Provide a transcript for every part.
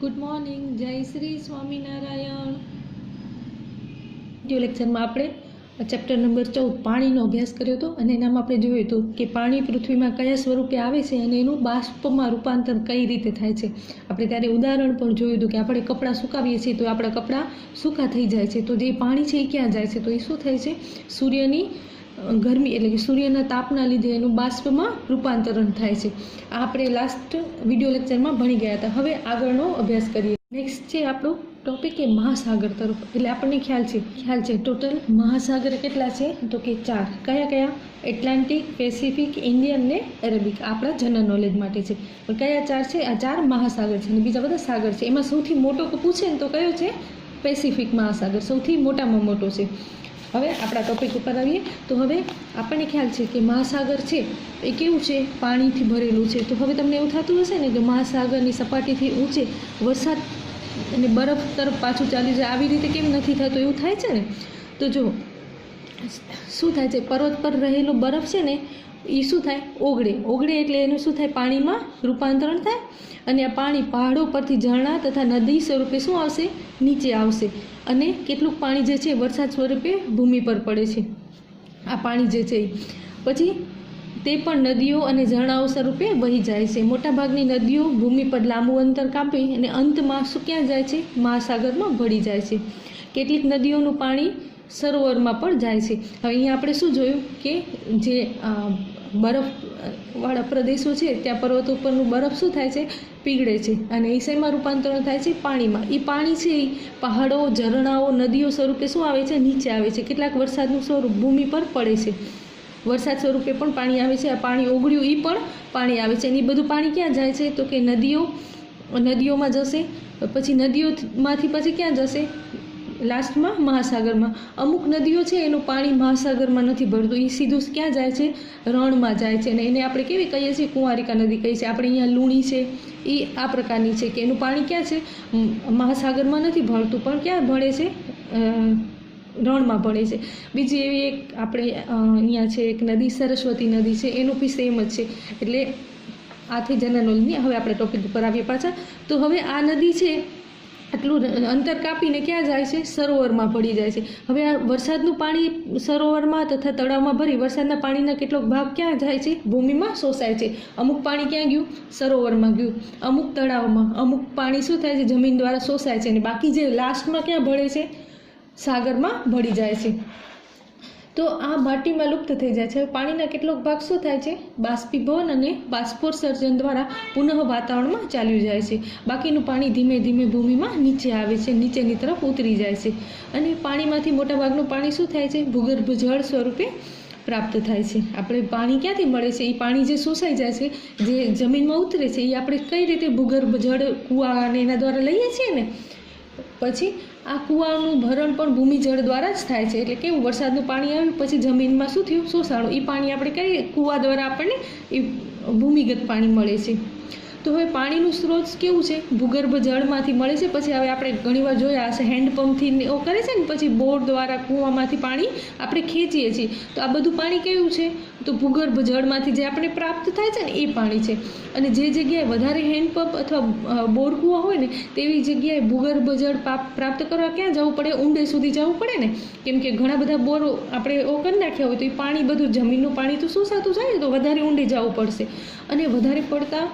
Good morning, જય Shri Swaminarayan. Video લેક્ચરમાં આપણે ચેપ્ટર નંબર 14 પાણીનો અભ્યાસ કર્યો હતો અને એનામાં આપણે જોયું હતું કે પાણી પૃથ્વીમાં કયા સ્વરૂપે આવે છે અને એનું બાષ્પમાં રૂપાંતર કઈ રીતે થાય છે. આપણે ત્યારે ઉદાહરણ પણ જોયું હતું કે આપણે કપડાં સુકાવીએ છીએ તો આપણા કપડાં સૂકા થઈ જાય છે, તો જે પાણી છે એ ક્યાં જાય છે, તો એ શું થાય છે, સૂર્યની ગરમી એટલે કે સૂર્યના તાપના લીધે એનું બાષ્પમાં રૂપાંતરણ થાય છે. આ આપણે લાસ્ટ વિડિયો લેક્ચરમાં ભણી ગયા હતા. હવે આગળનો અભ્યાસ કરીએ. નેક્સ્ટ છે આપણો ટોપિક એ મહાસાગર તરફ. એટલે આપણને ખ્યાલ છે ટોટલ મહાસાગર કેટલા છે, તો કે 4. કયા? એટલાન્ટિક, પેસિફિક, ઇન્ડિયન ને એરેબિક. આપણા જનરલ નોલેજ માટે છે. પણ કયા 4 છે? આ 4 મહાસાગર છે અને બીજા બધા સાગર છે. એમાં સૌથી મોટો પૂછે ને તો કયો છે? પેસિફિક મહાસાગર સૌથી મોટામાં મોટો છે. હવે આપણા ટોપિક ઉપર આવીએ તો હવે આપણને ખ્યાલ છે કે મહાસાગર છે એ કેવું છે, પાણીથી ભરેલું છે. તો હવે તમને એવું થતું હશે ને કે મહાસાગરની સપાટીથી ઊંચે વરસાદ અને બરફ તરફ પાછું ચાલી જાય, આવી રીતે કેમ નથી થતું? એવું થાય છે ને. તો જો શું થાય છે, પર્વત પર રહેલો બરફ છે ને એ શું થાય, ઓગળે એટલે એનું શું થાય, પાણીમાં રૂપાંતરણ થાય અને આ પાણી પહાડો પરથી ઝરણા તથા નદી સ્વરૂપે શું આવશે, નીચે આવશે અને કેટલુંક પાણી જે છે વરસાદ સ્વરૂપે ભૂમિ પર પડે છે. આ પાણી જે છે પછી તે પણ નદીઓ અને ઝરણાઓ સ્વરૂપે વહી જાય છે. મોટાભાગની નદીઓ ભૂમિ પર લાંબુ અંતર કાપી અને અંતમાં શું ક્યાં જાય છે, મહાસાગરમાં ભળી જાય છે. કેટલીક નદીઓનું પાણી સરોવરમાં પણ જાય છે. હવે અહીંયા આપણે શું જોયું કે જે બરફવાળા પ્રદેશો છે ત્યાં પર્વતો ઉપરનું બરફ શું થાય છે, પીગળે છે અને એ શેમાં રૂપાંતરણ થાય છે, પાણીમાં. એ પાણી છે એ પહાડો, ઝરણાઓ, નદીઓ સ્વરૂપે શું આવે છે, નીચે આવે છે. કેટલાક વરસાદનું સ્વરૂપ ભૂમિ પર પડે છે, વરસાદ સ્વરૂપે પણ પાણી આવે છે. આ પાણી ઓગળ્યું એ પણ પાણી આવે છે અને એ બધું પાણી ક્યાં જાય છે, તો કે નદીઓમાં જશે. પછી નદીઓમાંથી પછી ક્યાં જશે, લાસ્ટમાં મહાસાગરમાં. અમુક નદીઓ છે એનું પાણી મહાસાગરમાં નથી ભરતું, એ સીધું ક્યાં જાય છે, રણમાં જાય છે અને એને આપણે કેવી કહીએ છીએ, કુંવારિકા નદી કહીએ છીએ. આપણે અહીંયા લુણી છે એ આ પ્રકારની છે કે એનું પાણી ક્યાં છે, મહાસાગરમાં નથી ભળતું પણ ક્યાં ભળે છે, રણમાં ભળે છે. બીજી એવી એક આપણે અહીંયા છે એક નદી, સરસ્વતી નદી છે, એનું બી સેમ જ છે. એટલે આથી જનરલ નોલેજની. હવે આપણે ટોપિક ઉપર આવીએ પાછા. તો હવે આ નદી છે આટલું અંતર કાપીને ક્યાં જાય છે, સરોવરમાં ભળી જાય છે. હવે આ વરસાદનું પાણી સરોવરમાં તથા તળાવમાં ભરી વરસાદના પાણીના કેટલોક ભાગ ક્યાં જાય છે, ભૂમિમાં શોષાય છે. અમુક પાણી ક્યાં ગયું, સરોવરમાં ગયું, અમુક તળાવમાં, અમુક પાણી શું થાય છે, જમીન દ્વારા શોષાય છે અને બાકી જે લાસ્ટમાં ક્યાં ભળે છે, સાગરમાં ભળી જાય છે. તો આ માટીમાં લુપ્ત થઈ જાય છે. પાણીના કેટલોક ભાગ શું થાય છે, બાષ્પીભવન અને બાષ્પોત્સર્જન દ્વારા પુનઃ વાતાવરણમાં ચાલ્યું જાય છે. બાકીનું પાણી ધીમે ધીમે ભૂમિમાં નીચે આવે છે, નીચેની તરફ ઉતરી જાય છે અને પાણીમાંથી મોટાભાગનું પાણી શું થાય છે, ભૂગર્ભ જળ સ્વરૂપે પ્રાપ્ત થાય છે. આપણે પાણી ક્યાંથી મળે છે, એ પાણી જે શોષાઈ જાય છે, જે જમીનમાં ઉતરે છે, એ આપણે કઈ રીતે ભૂગર્ભ જળ કૂવા અને એના દ્વારા લઈએ છીએ ને. પછી આ કૂવાનું ભરણ પણ ભૂમિ જળ દ્વારા જ થાય છે. એટલે કેવું, વરસાદનું પાણી આવ્યું પછી જમીનમાં શું થયું, શોષાણું. એ પાણી આપણે કઈ કૂવા દ્વારા આપણને એ ભૂમિગત પાણી મળે છે. તો હવે પાણીનું સ્ત્રોત કેવું છે, ભૂગર્ભ જળમાંથી મળે છે. પછી હવે આપણે ઘણીવાર જોયા હશે હેન્ડપંપથી એ કરે છે ને, પછી બોર દ્વારા કૂવામાંથી પાણી આપણે ખેંચીએ છીએ. તો આ બધું પાણી કેવું છે, તો ભૂગર્ભ જળમાંથી જે આપણે પ્રાપ્ત થાય છે ને એ પાણી છે. અને જે જગ્યાએ વધારે હેન્ડપંપ અથવા બોર કૂવા હોય ને તેવી જગ્યાએ ભૂગર્ભ જળ પ્રાપ્ત કરવા ક્યાં જવું પડે, ઊંડે સુધી જવું પડે ને. કેમ કે ઘણા બધા બોર આપણે કરી નાખ્યા હોય તો એ પાણી બધું જમીનનું પાણી તો શોષાતું જાય ને, તો વધારે ઊંડે જવું પડશે. અને વધારે પડતા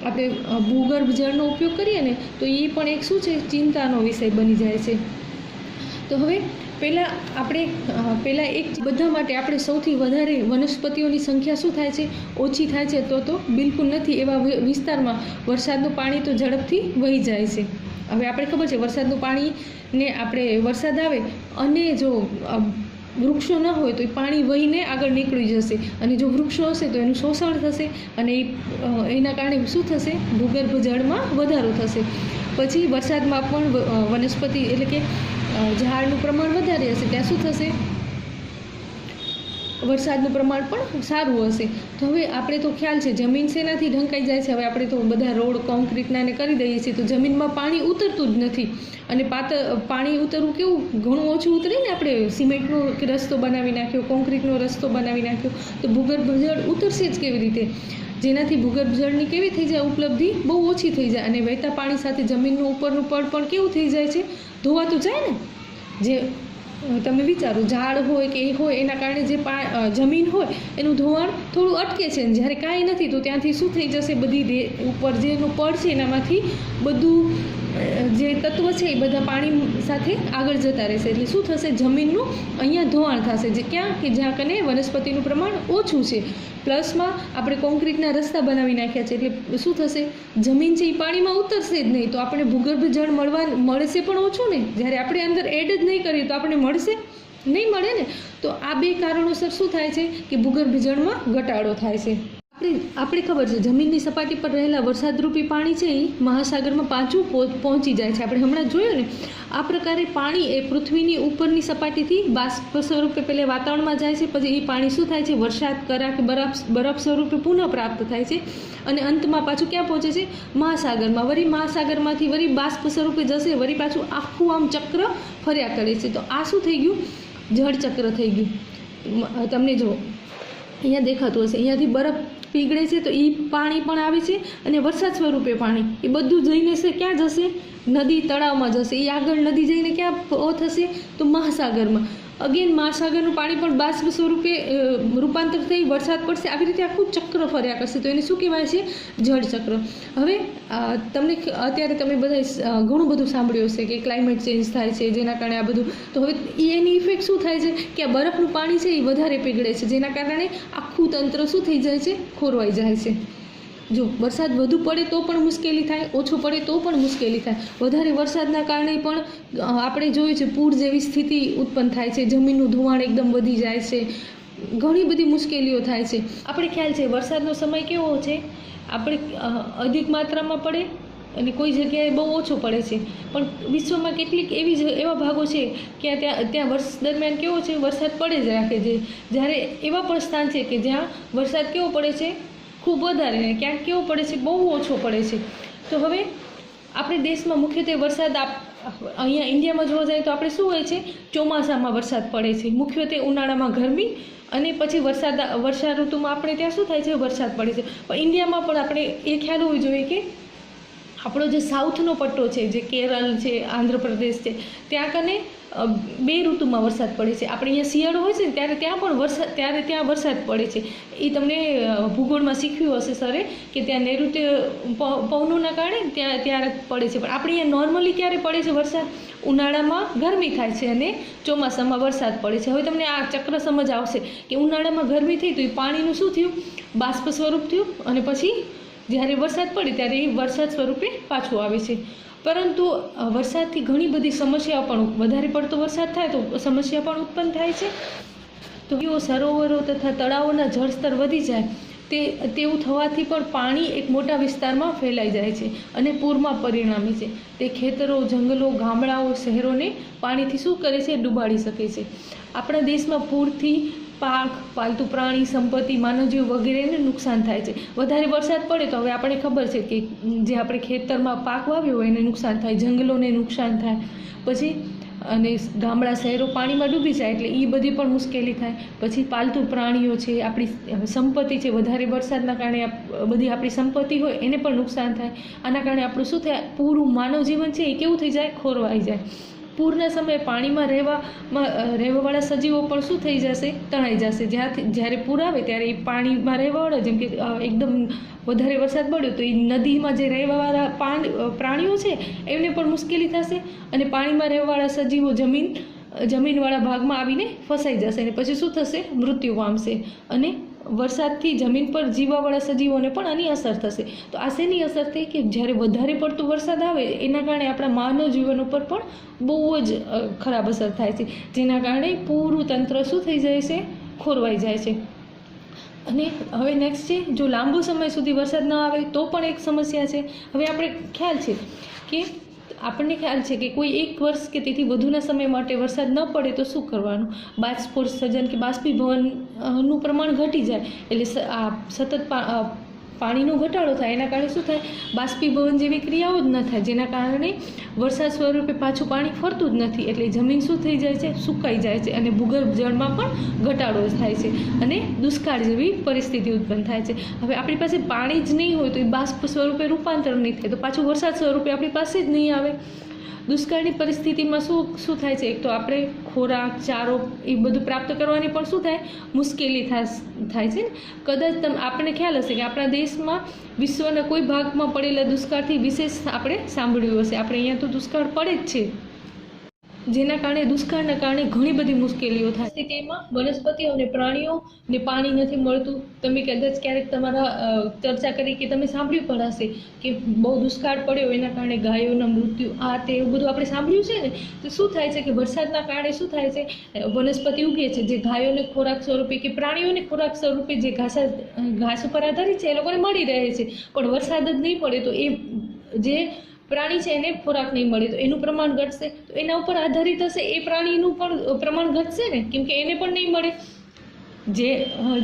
આપણે ભૂગર્ભ જળનો ઉપયોગ કરીએ ને તો એ પણ એક શું છે, ચિંતાનો વિષય બની જાય છે. તો હવે પહેલાં એક બધા માટે આપણે સૌથી વધારે વનસ્પતિઓની સંખ્યા શું થાય છે, ઓછી થાય છે. તો બિલકુલ નથી. એવા વિસ્તારમાં વરસાદનું પાણી તો ઝડપથી વહી જાય છે. હવે આપણે ખબર છે વરસાદનું પાણીને આપણે વરસાદ આવે અને જો વૃક્ષો ન હોય તો એ પાણી વહીને આગળ નીકળી જશે અને જો વૃક્ષો હશે તો એનું શોષણ થશે અને એના કારણે શું થશે, ભૂગર્ભ જળમાં વધારો થશે. પછી વરસાદમાં પણ વનસ્પતિ એટલે કે ઝાડનું પ્રમાણ વધારે હશે ત્યાં શું થશે, વરસાદનું પ્રમાણ પણ સારું હશે. તો હવે આપણે તો ખ્યાલ છે જમીન શેનાથી ઢંકાઈ જાય છે. હવે આપણે તો બધા રોડ કોન્ક્રીટના ને કરી દઈએ છીએ તો જમીનમાં પાણી ઉતરતું જ નથી. અને પાણી ઉતરવું કેવું, ઘણું ઓછું ઉતરે ને. આપણે સિમેન્ટનો રસ્તો બનાવી નાખ્યો, કોન્ક્રીટનો રસ્તો બનાવી નાખ્યો તો ભૂગર્ભ જળ ઉતરશે જ કેવી રીતે. જેનાથી ભૂગર્ભ જળની કેવી થઈ જાય, ઉપલબ્ધિ બહુ ઓછી થઈ જાય અને વહેતા પાણી સાથે જમીનનું ઉપરનું પડ પણ કેવું થઈ જાય છે, ધોવાતું જાય ને. જે તમે વિચારો ઝાડ હોય કે એ હોય એના કારણે જે જમીન હોય એનું ધોવાણ થોડું અટકે છે, જ્યારે કાંઈ નથી તો ત્યાંથી શું થઈ જશે, બધી ઉપર જેનું પડ છે એનામાંથી બધું જે તત્વ છે એ બધા પાણી સાથે આગળ જતા રહેશે. એટલે શું થશે, જમીનનું અહીંયા ધોવાણ થશે, જે ક્યાં કે જ્યાં કને વનસ્પતિનું પ્રમાણ ઓછું છે. પ્લસમાં આપણે કોન્ક્રીટના રસ્તા બનાવી નાખ્યા છે, એટલે શું થશે, જમીન છે એ પાણીમાં ઉતરશે જ નહીં, તો આપણે ભૂગર્ભ જળ મળશે પણ ઓછું ને. જ્યારે આપણે અંદર એડ જ નહીં કરીએ તો આપણે મળશે નહીં મળે ને. તો આ બે કારણોસર શું થાય છે કે ભૂગર્ભ જળમાં ઘટાડો થાય છે. આપણે ખબર છે જમીનની સપાટી પર રહેલા વરસાદરૂપી પાણી છે એ મહાસાગરમાં પાછું પહોંચી જાય છે. આપણે હમણાં જોયું ને આ પ્રકારે પાણી એ પૃથ્વીની ઉપરની સપાટીથી બાષ્પ સ્વરૂપે પહેલાં વાતાવરણમાં જાય છે, પછી એ પાણી શું થાય છે, વરસાદ કરા કે બરફ સ્વરૂપે પુનઃ પ્રાપ્ત થાય છે અને અંતમાં પાછું ક્યાં પહોંચે છે, મહાસાગરમાં. વળી મહાસાગરમાંથી વળી બાષ્પ સ્વરૂપે જશે, વળી પાછું આખું આમ ચક્ર ફર્યા કરે છે. તો આ શું થઈ ગયું, જળચક્ર થઈ ગયું. તમને જો અહીંયા દેખાતું હશે, અહીંયાથી બરફ પીગળે છે તો એ પાણી પણ આવે છે અને વરસાદ સ્વરૂપે પાણી એ બધું જઈને છે ક્યાં જશે, નદી તળાવમાં જશે. એ આગળ નદી જઈને ક્યાં થશે, તો મહાસાગરમાં. અગેન મહાસાગરનું પાણી પણ બાષ્પ સ્વરૂપે રૂપાંતર થઈ વરસાદ પડશે. આવી રીતે આખું ચક્ર ફર્યા કરશે. તો એને શું કહેવાય છે, જળચક્ર. હવે તમને અત્યારે તમે બધા ઘણું બધું સાંભળ્યું હશે કે ક્લાઇમેટ ચેન્જ થાય છે જેના કારણે આ બધું. તો હવે એની ઇફેક્ટ શું થાય છે કે આ બરફનું પાણી છે એ વધારે પીગળે છે, જેના કારણે આખું તંત્ર શું થઈ જાય છે, ખોરવાઈ જાય છે. જો વરસાદ વધુ પડે તો પણ મુશ્કેલી થાય, ઓછો પડે તો પણ મુશ્કેલી થાય. વધારે વરસાદના કારણે પણ આપણે જોયું છે પૂર જેવી સ્થિતિ ઉત્પન્ન થાય છે, જમીનનું ધોવાણ એકદમ વધી જાય છે, ઘણી બધી મુશ્કેલીઓ થાય છે. આપણે ખ્યાલ છે વરસાદનો સમય કેવો છે, આપણે અધિક માત્રામાં પડે અને કોઈ જગ્યાએ બહુ ઓછો પડે છે. પણ વિશ્વમાં કેટલીક એવા ભાગો છે કે ત્યાં વર્ષ દરમિયાન કેવો છે, વરસાદ પડે જ રાખે છે. જ્યારે એવા પણ સ્થાન છે કે જ્યાં વરસાદ કેવો પડે છે, ખૂબ વધારે, ને ક્યાંક કેવો પડે છે, બહુ ઓછો પડે છે. તો હવે આપણે દેશમાં મુખ્યત્વે વરસાદ અહીંયા ઇન્ડિયામાં જોવા જાય તો આપણે શું હોય છે, ચોમાસામાં વરસાદ પડે છે, મુખ્યત્વે ઉનાળામાં ગરમી અને પછી વર્ષા ઋતુમાં આપણે ત્યાં શું થાય છે, વરસાદ પડે છે. પણ ઇન્ડિયામાં પણ આપણે એ ખ્યાલ હોવો જોઈએ કે આપણો જે સાઉથનો પટ્ટો છે, જે કેરળ છે, આંધ્રપ્રદેશ છે, ત્યાં કને બે ઋતુમાં વરસાદ પડે છે. આપણે અહીંયા શિયાળો હોય છે ને ત્યારે ત્યાં પણ ત્યાં વરસાદ પડે છે. એ તમને ભૂગોળમાં શીખ્યું હશે સરે કે ત્યાં નૈઋત્ય પવનોના કારણે ત્યારે પડે છે. પણ આપણે અહીંયા નોર્મલી ક્યારે પડે છે વરસાદ, ઉનાળામાં ગરમી થાય છે અને ચોમાસામાં વરસાદ પડે છે. હવે તમને આ ચક્ર સમજ આવશે કે ઉનાળામાં ગરમી થઈ તો એ પાણીનું શું થયું, બાષ્પ સ્વરૂપ થયું અને પછી જ્યારે વરસાદ પડે ત્યારે એ વરસાદ સ્વરૂપે પાછું આવે છે. પરંતુ વરસાદથી ઘણી બધી સમસ્યાઓ પણ, વધારે પડતો વરસાદ થાય તો સમસ્યા પણ ઉત્પન્ન થાય છે. તો સરોવરો તથા તળાવોના જળસ્તર વધી જાય તેવું થવાથી પણ પાણી એક મોટા વિસ્તારમાં ફેલાઈ જાય છે અને પૂરમાં પરિણમે છે. તે ખેતરો, જંગલો, ગામડાઓ, શહેરોને પાણીથી શું કરે છે, ડૂબાડી શકે છે. આપણા દેશમાં પૂરથી પાક, પાલતુ પ્રાણી, સંપત્તિ, માનવજીવ વગેરેને નુકસાન થાય છે. વધારે વરસાદ પડે તો હવે આપણને ખબર છે કે જે આપણે ખેતરમાં પાક વાવ્યો હોય એને નુકસાન થાય, જંગલોને નુકસાન થાય, પછી અને ગામડા શહેરો પાણીમાં ડૂબી જાય એટલે એ બધી પણ મુશ્કેલી થાય. પછી પાલતુ પ્રાણીઓ છે, આપણી સંપત્તિ છે, વધારે વરસાદના કારણે બધી આપણી સંપત્તિ હોય એને પણ નુકસાન થાય. આના કારણે આપણું શું થાય, પૂરું માનવ જીવન છે એ કેવું થઈ જાય, ખોરવાઈ જાય. પૂરના સમયે પાણીમાં રહેવાવાળા સજીવો પણ શું થઈ જશે, તણાઈ જશે. જ્યારે પૂર આવે ત્યારે એ પાણીમાં રહેવાવાળા, જેમ કે એકદમ વધારે વરસાદ પડ્યો તો એ નદીમાં જે રહેવાવાળા પ્રાણીઓ છે એમને પણ મુશ્કેલી થશે અને પાણીમાં રહેવાવાળા સજીવો જમીનવાળા ભાગમાં આવીને ફસાઈ જશે અને પછી શું થશે, મૃત્યુ પામશે. અને વરસાદથી જમીન પર જીવવાવાળા સજીવોને પણ આની અસર થશે. તો આ શેની અસર થઈ કે જ્યારે વધારે પડતો વરસાદ આવે એના કારણે આપણા માનવ જીવન ઉપર પણ બહુ જ ખરાબ અસર થાય છે, જેના કારણે પૂરું તંત્ર શું થઈ જાય છે, ખોરવાઈ જાય છે. અને હવે નેક્સ્ટ છે, જો લાંબો સમય સુધી વરસાદ ન આવે તો પણ એક સમસ્યા છે. હવે આપણને ખ્યાલ છે કે કોઈ એક વર્ષ કે તેથી વધુના સમય માટે વરસાદ ન પડે તો શું કરવાનું, બાષ્પોત્સર્જન કે બાષ્પીભવનનું પ્રમાણ ઘટી જાય એટલે આ સતત પાણીનો ઘટાડો થાય એના કારણે શું થાય, બાષ્પીભવન જેવી ક્રિયાઓ જ ન થાય, જેના કારણે વરસાદ સ્વરૂપે પાછું પાણી ફરતું જ નથી, એટલે જમીન શું થઈ જાય છે, સુકાઈ જાય છે અને ભૂગર્ભ જળમાં પણ ઘટાડો થાય છે અને દુષ્કાળ જેવી પરિસ્થિતિ ઉત્પન્ન થાય છે. હવે આપણી પાસે પાણી જ નહીં હોય તો એ બાષ્પ સ્વરૂપે રૂપાંતર નહીં થાય, તો પાછું વરસાદ સ્વરૂપે આપણી પાસે જ નહીં આવે. દુષ્કાળની પરિસ્થિતિમાં શું થાય છે, એક તો આપણે ખોરાક, ચારો એ બધું પ્રાપ્ત કરવાની પણ શું થાય, મુશ્કેલી થાય છે ને. કદાચ આપણને ખ્યાલ હશે કે આપણા દેશમાં વિશ્વના કોઈ ભાગમાં પડેલા દુષ્કાળથી વિશેષ આપણે સાંભળ્યું હશે. આપણે અહીંયા તો દુષ્કાળ પડે જ છે, જેના કારણે દુષ્કાળના કારણે ઘણી બધી મુશ્કેલીઓ થાય છે. તેમાં વનસ્પતિઓ અને પ્રાણીઓને પાણી નથી મળતું. તમે કદાચ ક્યારેક તમારા ચર્ચા કરી કે તમે સાંભળ્યું પણ હશે કે બહુ દુષ્કાળ પડ્યો એના કારણે ગાયોના મૃત્યુ, આ તે એવું બધું આપણે સાંભળ્યું છે ને. તો શું થાય છે કે વરસાદના કારણે શું થાય છે, વનસ્પતિ ઉગે છે જે ગાયોને ખોરાક સ્વરૂપે કે પ્રાણીઓને ખોરાક સ્વરૂપે જે ઘાસ ઉપર આધારિત છે એ લોકોને મળી રહે છે, પણ વરસાદ જ નહીં પડે તો એ જે પ્રાણી છે એને ખોરાક નહીં મળે તો એનું પ્રમાણ ઘટશે, તો એના ઉપર આધારિત હશે એ પ્રાણીનું પણ પ્રમાણ ઘટશે ને, કેમ કે એને પણ નહીં મળે.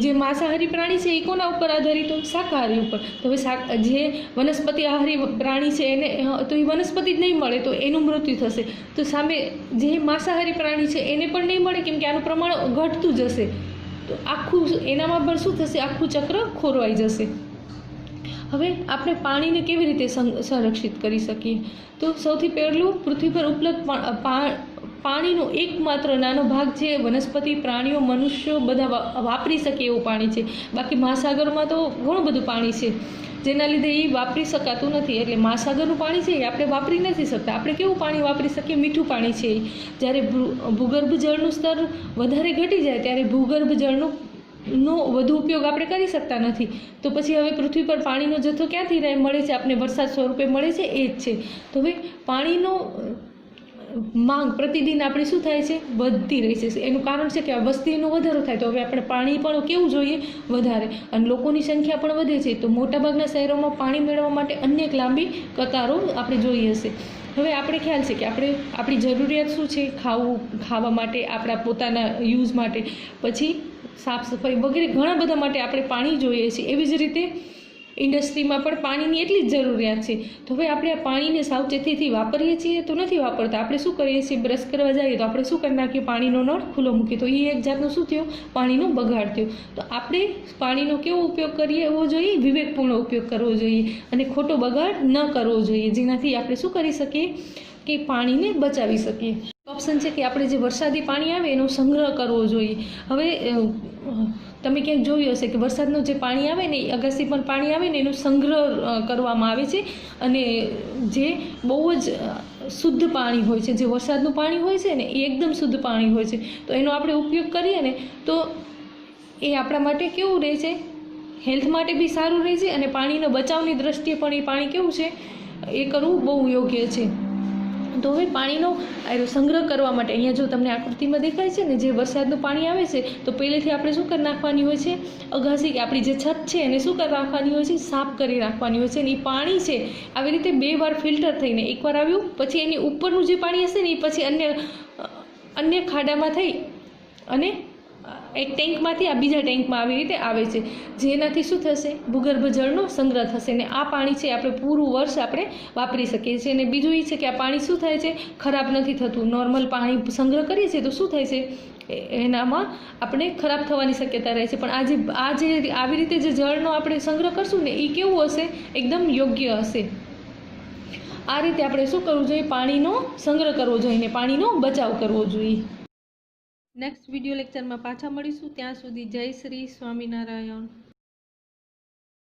જે માંસાહારી પ્રાણી છે એ કોના ઉપર આધારિત હોય, શાકાહારી ઉપર. તો હવે જે વનસ્પતિ આહારી પ્રાણી છે એને તો એ વનસ્પતિ જ નહીં મળે તો એનું મૃત્યુ થશે. તો સામે જે માંસાહારી પ્રાણી છે એને પણ નહીં મળે, કેમ કે આનું પ્રમાણ ઘટતું જશે, તો આખું એનામાં પણ શું થશે, આખું ચક્ર ખોરવાઈ જશે. હવે આપણે પાણીને કેવી રીતે સંરક્ષિત કરી શકીએ, તો સૌથી પહેલું પૃથ્વી પર ઉપલબ્ધ પાણીનો એકમાત્ર નાનો ભાગ છે વનસ્પતિ, પ્રાણીઓ, મનુષ્યો બધા વાપરી શકે એવું પાણી છે. બાકી મહાસાગરમાં તો ઘણું બધું પાણી છે જેના લીધે એ વાપરી શકાતું નથી. એટલે મહાસાગરનું પાણી છે એ આપણે વાપરી નથી શકતા. આપણે કેવું પાણી વાપરી શકીએ, મીઠું પાણી છે. જ્યારે ભૂગર્ભ જળનું સ્તર વધારે ઘટી જાય ત્યારે ભૂગર્ભ જળનો વધુ ઉપયોગ આપણે કરી શકતા નથી. તો પછી હવે પૃથ્વી પર પાણીનો જથ્થો ક્યાંથી મળે છે, આપણે વરસાદ સ્વરૂપે મળે છે એ જ છે. તો હવે પાણીનો માંગ પ્રતિદિન આપણે શું થાય છે, વધતી રહી છે. એનું કારણ છે કે આ વસ્તીનો વધારો થાય, તો હવે આપણે પાણી પણ કેવું જોઈએ, વધારે, અને લોકોની સંખ્યા પણ વધે છે. તો મોટાભાગના શહેરોમાં પાણી મેળવવા માટે અનેક લાંબી કતારો આપણે જોઈ હશે. હવે આપણે ખ્યાલ છે કે આપણી જરૂરિયાત શું છે, ખાવા માટે, આપણા પોતાના યુઝ માટે, પછી સાફ સફાઈ વગેરે ઘણા બધા માટે આપણે પાણી જોઈએ છીએ. એવી જ રીતે ઇન્ડસ્ટ્રીમાં પણ પાણીની એટલી જ જરૂરિયાત છે. તો હવે આપણે આ પાણીને સાવચેતીથી વાપરીએ છીએ તો નથી વાપરતા. આપણે શું કરીએ છીએ, બ્રશ કરવા જઈએ તો આપણે શું કરી નાખીએ, પાણીનો નળ ખુલ્લો મૂકીએ, તો એ એક જાતનો શું થયો, પાણીનો બગાડ થયો. તો આપણે પાણીનો કેવો ઉપયોગ કરીએ એવો જોઈએ, વિવેકપૂર્ણ ઉપયોગ કરવો જોઈએ અને ખોટો બગાડ ન કરવો જોઈએ, જેનાથી આપણે શું કરી શકીએ કે પાણીને બચાવી શકીએ. ઓપ્શન છે કે આપણે જે વરસાદી પાણી આવે એનો સંગ્રહ કરવો જોઈએ. હવે તમે ક્યાંક જોયું હશે કે વરસાદનું જે પાણી આવે ને, અગાસી પર પાણી આવે ને એનો સંગ્રહ કરવામાં આવે છે, અને જે બહુ જ શુદ્ધ પાણી હોય છે, જે વરસાદનું પાણી હોય છે ને એ એકદમ શુદ્ધ પાણી હોય છે. તો એનો આપણે ઉપયોગ કરીએ ને તો એ આપણા માટે કેવું રહે છે, હેલ્થ માટે બી સારું રહે છે, અને પાણીનો બચાવની દ્રષ્ટિએ પણ એ પાણી કેવું છે, એ કરવું બહુ યોગ્ય છે. તો હવે પાણીનો સંગ્રહ કરવા માટે અહીંયા જો તમને આકૃતિમાં દેખાય છે ને, જે વરસાદનું પાણી આવે છે તો પહેલેથી આપણે શું કરી નાખવાની હોય છે, અગાસી કે આપણી જે છત છે એને શું કરી રાખવાની હોય છે, સાફ કરી રાખવાની હોય છે. અને એ પાણી છે આવી રીતે 2 વાર ફિલ્ટર થઈને, એકવાર આવ્યું પછી એની ઉપરનું જે પાણી હશે ને એ પછી અન્ય ખાડામાં થઈ અને એક ટેન્કમાંથી આ બીજા ટેન્કમાં આવી રીતે આવે છે, જેનાથી શું થશે, ભૂગર્ભ જળનો સંગ્રહ થશે. ને આ પાણી છે આપણે પૂરું વર્ષ આપણે વાપરી શકીએ છીએ. અને બીજું એ છે કે આ પાણી શું થાય છે, ખરાબ નથી થતું. નોર્મલ પાણી સંગ્રહ કરીએ છીએ તો શું થાય છે, એનામાં આપણે ખરાબ થવાની શક્યતા રહે છે. પણ આ જે આવી રીતે જે જળનો આપણે સંગ્રહ કરશું ને એ કેવું હશે, એકદમ યોગ્ય હશે. આ રીતે આપણે શું કરવું જોઈએ, પાણીનો સંગ્રહ કરવો જોઈએ ને પાણીનો બચાવ કરવો જોઈએ. નેક્સ્ટ વિડીયો લેક્ચરમાં પાછા મળીશું. ત્યાં સુધી જય શ્રી સ્વામિનારાયણ.